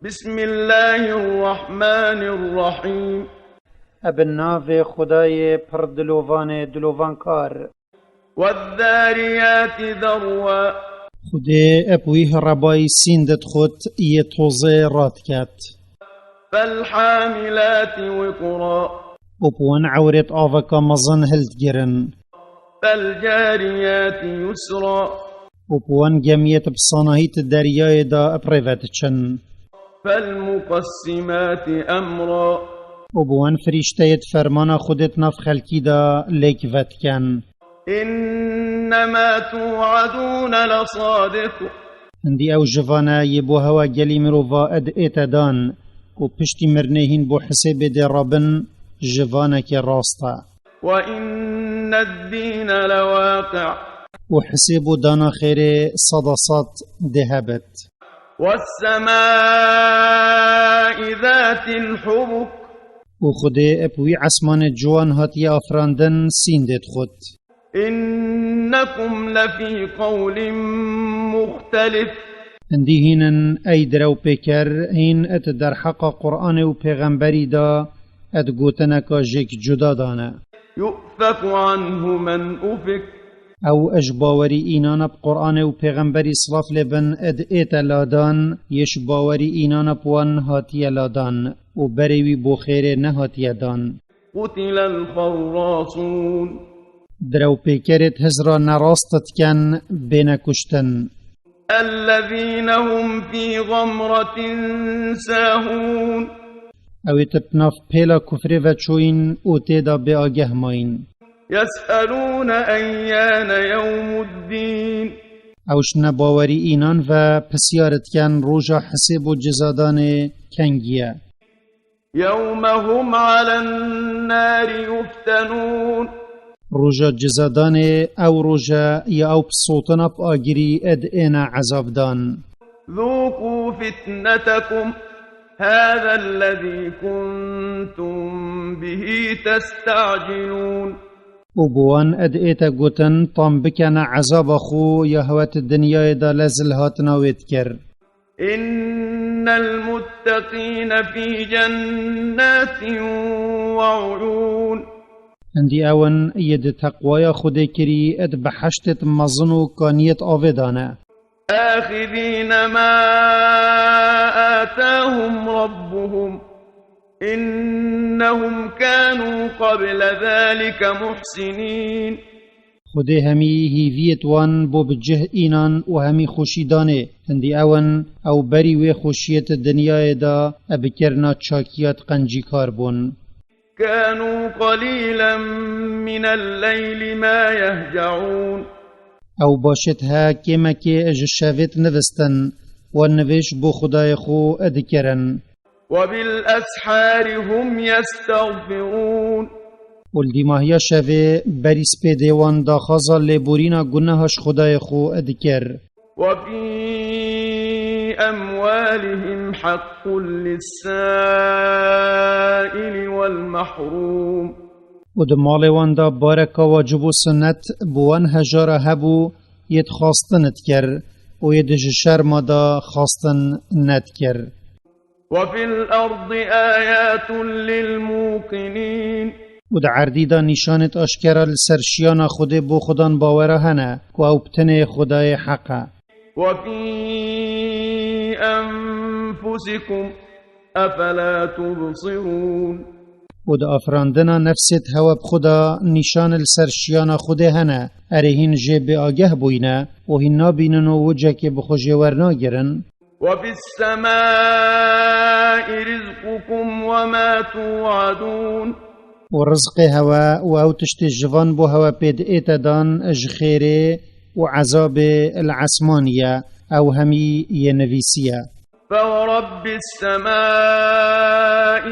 بسم الله الرحمن الرحيم ابن خدای پر دلوان کار والذاريات ذروا خدای اپویه ربای سیندت خود یه توزه رات کت فالحاملات وقرا اپوان عورت آوکا مزن هلت گرن فالجاريات يسرا اپوان گمیت بصانهیت دریای دا اپریوت چن فالمقسمات أمرا اپوان فرشتیت فرمان خودت نف خلکی دا لیک وتکن إنما توعدون لصادق هندی او جوانا یبو هوا گلی مروفا اد ایتدان و پشتی مرنهین بو حساب دی رابن جوانا که راستا وإن الدين لواقع و حساب دانا خیر صدصات دهبت والسماء ذات الحبك و خودی اپوی عسمان جوان هاتی افراندن سیندت خود إنكم لفي قول مختلف هندی هینن ای درو پیکر هین ات در حق قرآن و پیغمبری دا ات گوتنکا جک جدا دانه يؤفك عنه من أفك او اجباوری اینانا بقرآن و پیغمبری صلاف لبن اد ایت لادان یش باوری اینانا بوان هاتی لادان و بریوی بو خیر نهاتی دان قتل الخراصون درو پیکرت هزرا نراستت کن بین کشتن الذين هم في غمرة ساهون او تپناف پیلا کفر و چوین او تیدا بی آگه ماین يسألون أيان يوم الدين اوش نباوری اینان و پسیارت کن روژا حساب و جزادان کنگیه يوم هم على النار يفتنون روژا جزادان او روژا یا او بصوتنا بآگری اد اینا عذاب دان ذوقوا فتنتكم هذا الذي كنتم به تستعجلون و بوان اد ایتا گوتن طام بکن عذاب خو یا هوات الدنیا دا لزل هاتنا وید کر إن المتقين في جنات وعيون هندی اون ید تقوی خود کری اد بحشتت مزنو کانیت آویدانه آخذين ما آتاهم ربهم إنهم كانوا قبل ذلك محسنين خودی همی هیویت وان بو بجه اینان و همی خوشیدانه هندی اون او بری و خوشیت دنیای دا ابکرنا چاکیات قنجی کار بون كانوا قليلا من الليل ما يهجعون او باشد ها کما که اج شویت نوستن و نوش بو خدای خو ادکرن وبالأسحار هم يستغفرون ولدی ماهیا شوی بری سپیدوان دا خازا لیبورینا گناهاش خدای خو ادکر وفي أموالهم حق للسائل والمحروم و د مالوان دا بارکا واجب و سنت بوان هجارا هبو ید خواستنت کر و ید شرما دا خواستن نت کر وفي الأرض آيات للموقنين و د عردی دا نشانت اشکرا لسرشیانا خود بو خودان باوره هنه و او بتنه خدای حقه وفي أنفسكم أفلا تبصرون و د افراندنا نفست هوا بخدا نشان لسرشیانا خود هنه ارهین جه آگه بوینه و هین نابینن و وجه که بخوشه ورنا گرن وفي السماء رزقكم وما توعدون و رزق هوا و او تشت جوان بو هوا پید ایتدان اج خیره و عذاب العسمانیه او همی ینویسیه فورب السماء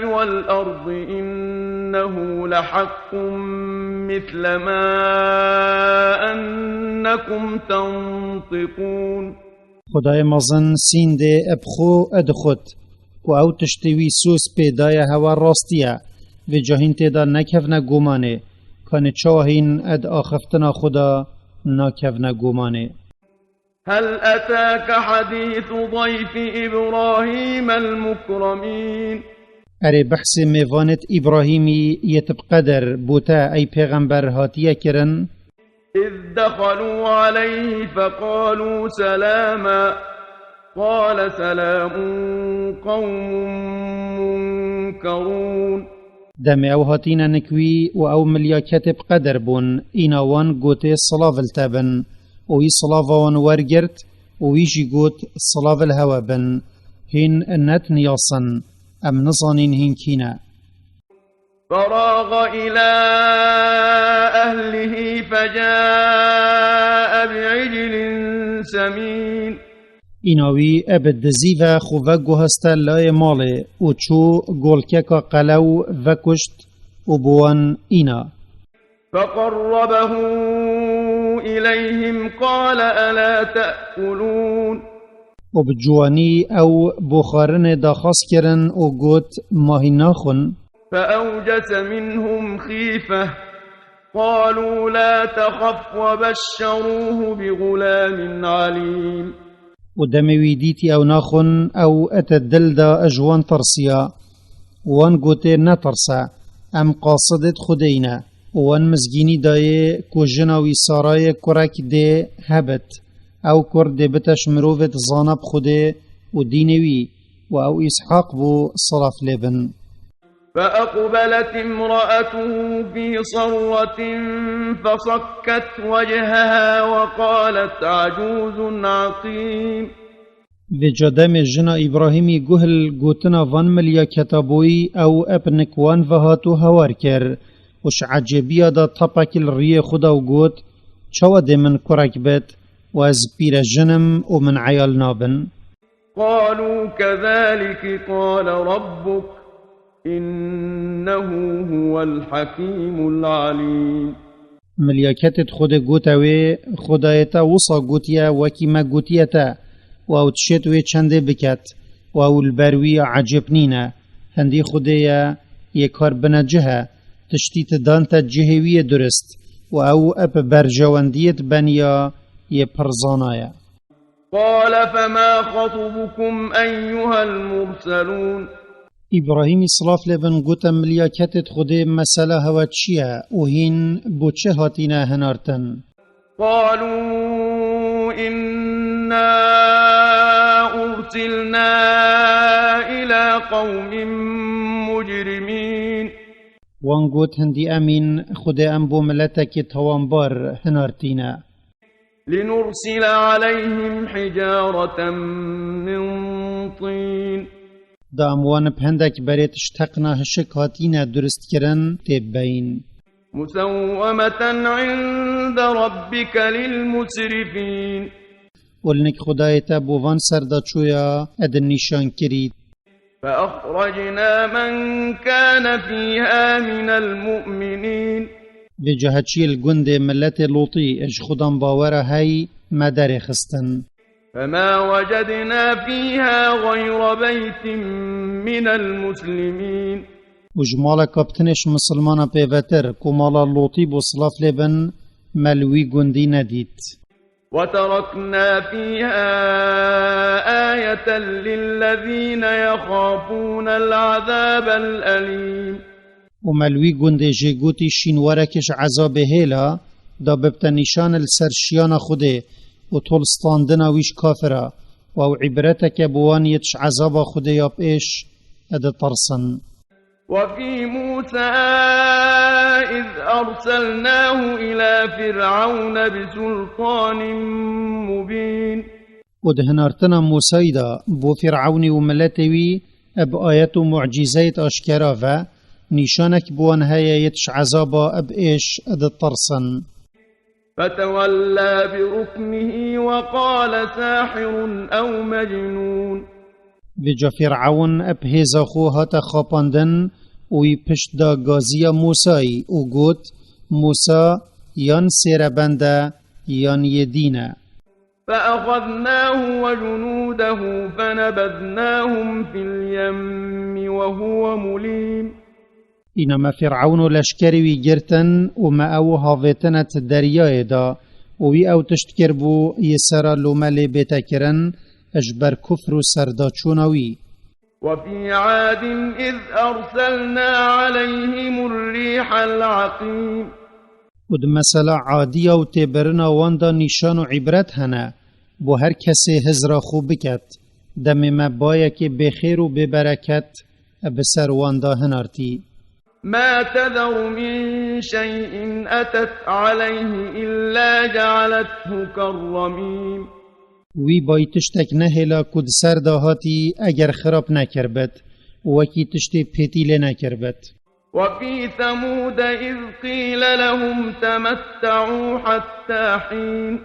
والأرض إنه لحق مثل ما أنكم تنطقون خدای مزن سین ده ابخو ادخد و او تشتوی سوس پیدای هوا راستیه و جاهین تیدا نکفنه گمانه کانه چاهین اد آخفتنا خدا ناکفنه گمانه هل أتاك حديث ضيف إبراهيم المكرمين اره بحث میوانت ابراهیمی یتب قدر بوتا ای پیغمبر هاتیه کرن إذ دخلوا عليه فقالوا سلاما قال سلام قوم منكرون دم او هاتینا نکوی و او ملیا کتب قدر بون ایناوان گوته صلاف التابن و ای صلافوان ورگرت و ایجی گوت صلاف الهوا بن هین نت نیاسن ام نصانين هنكينا فراغ إلى أهله فجاء بعجل سمين إناوي أبد دزيفا خوفاقو هستا لاي مالي وچو گولكيكا قلو وكشت وبوان إنا فقربه إليهم قال ألا تأكلون وبجواني أو بخارن داخاس كرن وقوت ماهي ناخن فأوجس منهم خيفة قالوا لا تخف وبشروه بغلام عليم ودموي ديتي أو ناخن أو أتدل دا أجوان ترسيا وان قوتي نترسا أم قاصدت خدينا وان مزگيني داي كو جناوي ساراي كورك دي هبت او کرد بتش مروفت زانب خوده و دینوی و او اسحاق بو صرف لبن فأقبلت امرأته في صرة فصكت وجهها وقالت عجوز عقيم و جدام جنا ابراهیمی گهل گوتنا وان ملیا کتابوی او ابنک وان وهاتو هوار کر وش عجبیه دا طبک الریه خدا و گوت چوا ده من کرک بت واز بير جنم ومن عيال نابن قالوا كذلك قال ربك إنه هو الحكيم العليم ملياكتت خود قوتاوي خدايتا وصا قوتيا وكما قوتيتا واو تشتوي چنده بكت واو البروي عجبنينا هندي خدايا يكار بنجها تشتيت دانتا جهوية درست واو اب برجوانديت بنيا يبرزانايا قال فما خطبكم أيها المرسلون إبراهيم صلاف لبن قوتا ملياكتت خده مسألة هواتشيا وهين بوچه هاتينا هنارتن قالوا إنا أرسلنا إلى قوم مجرمين وان قوت هندي أمين خده أنبو ملتك توانبار هنارتينا لنرسل عليهم حجارة من طين دا اموان بهندك بريت اشتقنا هشك هاتينا درست كرن تبين مسومة عند ربك للمسرفين ولنك خدايتا بوفان سردا چويا ادن نشان كريد فأخرجنا من كان فيها من المؤمنين بجهتشي الجند ملت لوطي اج خدام باورا هاي مدار خستن فما وجدنا فيها غير بيت من المسلمين وجمالا كابتنش مسلمانا بيفتر كمالا لوطي بوصلاف لبن ملوي جندي نديت وتركنا فيها آية للذين يخافون العذاب الأليم وملوي جندي جيغوتي شينوركش عذاب هيلا دا ببتنشان السرشيان خوده وطولستاندنا ويش كافرة وو عبرتك بوان يتش عذاب خوده ياب ايش اد طرسن وفي موسى إذ أرسلناه إلى فرعون بسلطان مبين ودهنارتنا موسى دا بو فرعون وملتوي اب آيات معجزات أشكرافة نشانك بوان هيا يتش عذابا اب ايش اد طرسن فتولى بركنه وقال ساحر أو مجنون بجا فرعون اب هيزا خوها تخاپاندن وي پشت دا غازيا موسى وقوت موسى يان سيربندا يان يدينا فأخذناه وجنوده فنبذناهم في اليم وهو مليم إنما فرعون لشكري ويجرتن وما أو هافتنة الدرياء دا وی او تشتکر بو یسرا لومل بیتا کرن اجبر کفر و سرداچونوی. وفي عاد إذ أرسلنا عليهم الريح العقيم ود مثلا عادی او تبرنا واندا نشان و عبرت هنه بو هر کسی هزرا خوب بکت دم مبایه که بخیر و ببرکت بسر واندا هنارتی. ما تذر من شيء أتت عليه إلا جعلته كالرميم وی بای تشتک نهلا کد سر داهاتی اگر خراب نکربت وکی تشتی پیتیل نکربت. وفي ثمود إذ قيل لهم تمتعوا حتى حين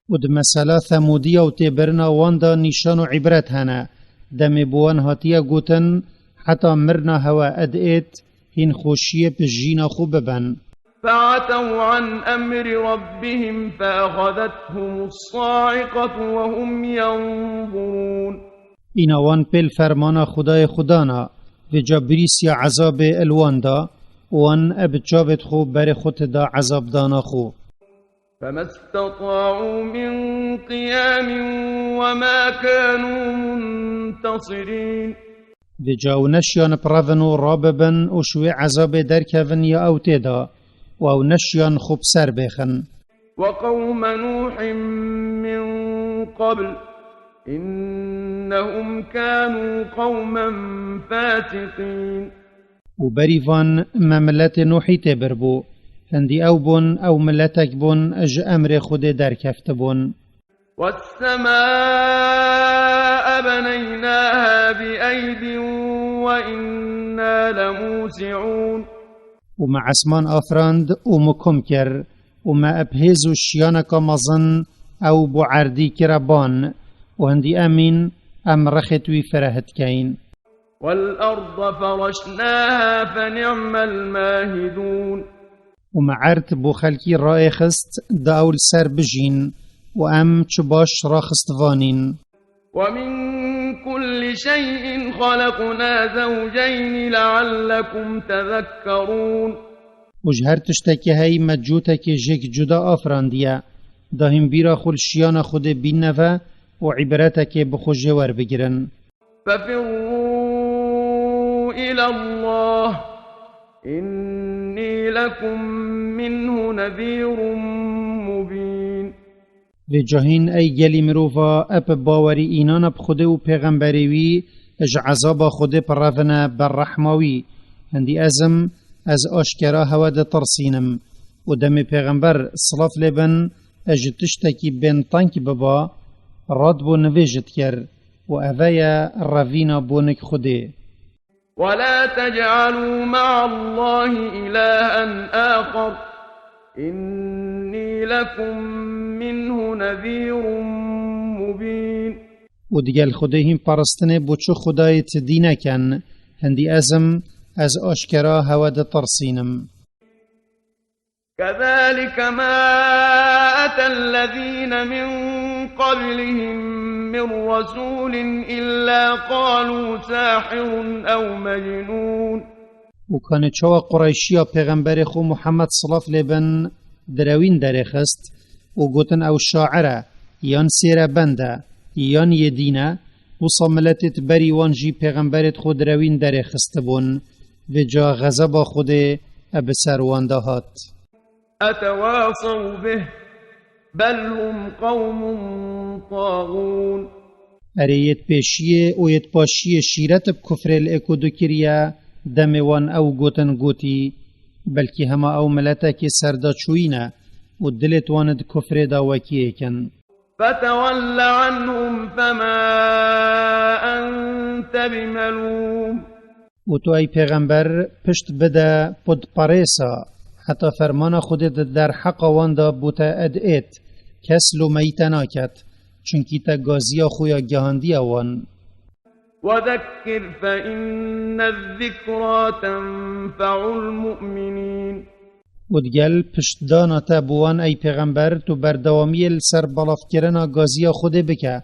ود مثلا ثمودی او تبرنا واندا نشان و عبرت هنه دم بوان هاتیا گوتن حتی مرنا هوا ادئت هین خوشیه پجینا خوب ببن. فعتوا عن أمر ربهم فأخذتهم الصاعقة وهم ينظرون اینا وان پل فرمانا خدای خدانا و جابریس یا عذاب الوان دا وان اب جابت خو بر خود دا عذاب دانا خو. فما استطاعوا من قيام وما كانوا منتصرين و جاو نشیان پراون و راببن و شوی عذاب درکون یا او تیدا و او نشیان خوب سر بخن. وقوم نوح من قبل إنهم كانوا قوما فاسقين و بریوان مملت نوحی تبر بو هندی او بون او ملتک بون اج امر خود درکفت بون. والسماء بنيناها بأيد وإنا لموسعون ومع اسمان آفراند ومكم كر وما أبهزو الشيانك مظن أو بعردي كربان وهندي أمين أم رختوي فرهت كين. والأرض فرشناها فنعم الماهدون ومع عرت بو خلقي رائخست داول سر بجين وأم چباش راخست فانين. ومن كل شيء خلقنا زوجين لعلكم تذكرون وجهر تشتكي هاي مجوتك جيك جدا آفرانديا داهم بيرا خل شيانا خود بينفا وعبرتك بخو جوار بگرن. ففروا إلى الله إني لكم منه نذير مبين و جاهین ای گلی مروفا اپ باوری اینان بخوده و پیغمبریوی اج عذاب خوده پرافنه بر رحماوی هندی ازم از آشکرا هوا ده ترسینم و دم پیغمبر صلاف لبن اج تشتکی بین تانک ببا راد بو نویجت کر و اویا روینا بونک خوده. ولا تجعلوا مع الله إلها آخر إني لكم منه نذير مبين و دیگل خوده هم پرستنه بوچو خدایت دینه کن هندی ازم از آشکرا هوا ده ترسینم. كذلك ما أتى الذين من قبلهم من رسول إلا قالوا ساحر أو مجنون و کانه چوا قریشیا پیغمبر خو محمد صلاف لبن دروین درخست و گوتن او شاعره یان سیره بنده یان یدینه و صاملتت بری وانجی پیغمبرت خود دروین درخست بون و جا غضب خود ابسر واندهات. أتواصوا به بل هم قوم طاغون اریت پیشیه و یت پاشیه شیرت بکفر الاکودو کریا دموان او گوتن گوتی بلکی هما او ملتا که سردا چوینا و دلت واند کفر دا وکیه کن. فتول عنهم فما أنت بملوم و تو ای پیغمبر پشت بده پد پاریسا حتی فرمان خودت در حق واندا بوتا ادئت کس لومیتا ناکت چونکی تا گازیا خویا گهاندی وان. وذكر فإن الذكرى تنفع المؤمنين ودگل پشتدانا تا بوان ای پیغمبر تو بردوامی السر بلاف کرنا گازیا خود بکه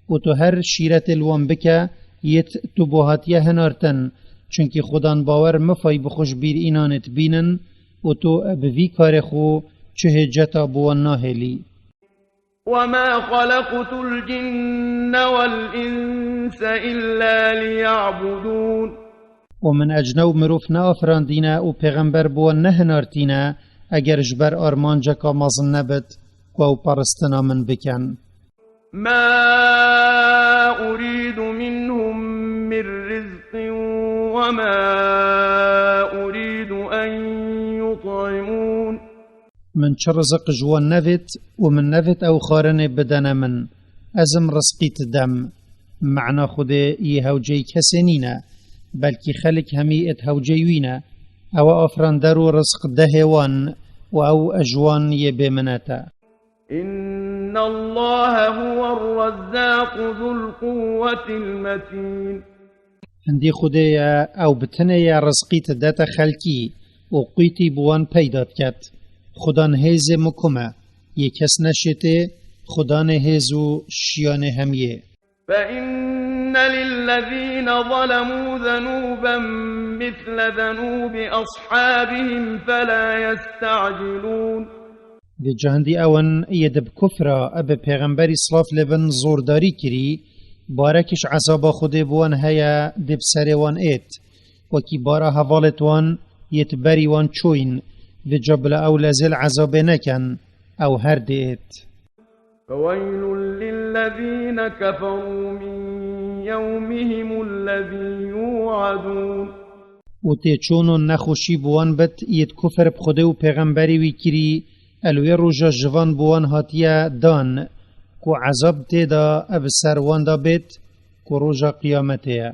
و تو هر شیرت الوان بکه یت تو بوهاتیه هنارتن چونکی خودان باور مفای بخوش بیر اینانت بینن و تو بوی کار خو چه جتا بوان ناهلی. وما خلقت الجن والإنس إلا ليعبدون ومن أجنو مروف نافران دينا و پیغمبر بوان نهنارتينا اگر جبر آرمان جكا مازن نبت و پرستنا من بكن ما أريد منهم من رزق وما أريد أن يطعمون من چه رزق جوان نوت ومن نوت او خارن بدن من ازم رزقيت دم معنى خده يهوجي كسنينه بلكي خلق همي اتهوجيوينه او افران درو رزق دهوان و او اجوان يبمناتا إن الله هو الرزاق ذو القوة المتين هندي خدايا او بتنيا رزقيت داتا خلقي و قيتي بوان پیدات كت خدان هيز مكما يكس نشته خدان هيزو شيان هميه فإن للذين ظلموا ذنوبا مثل ذنوب أصحابهم فلا يستعجلون دی جهندی اون یدب کفرا اب پیغمبری صلاف لبن زورداری کری بارکش عذاب خود بوان هیا دب سروان ایت وکی بارا حوالت وان یتبری وان چوین و جبل او لزل عذاب نکن او هر دیت فويل للذين كفروا من يومهم الذي يوعدون و تی چونو نخوشی بوان بت ید کفر بخوده و پیغمبری وی کری الوی روژا جوان بوان هاتیا دان کو عذاب تیدا اب سروان دا بیت کو روژا قیامتیا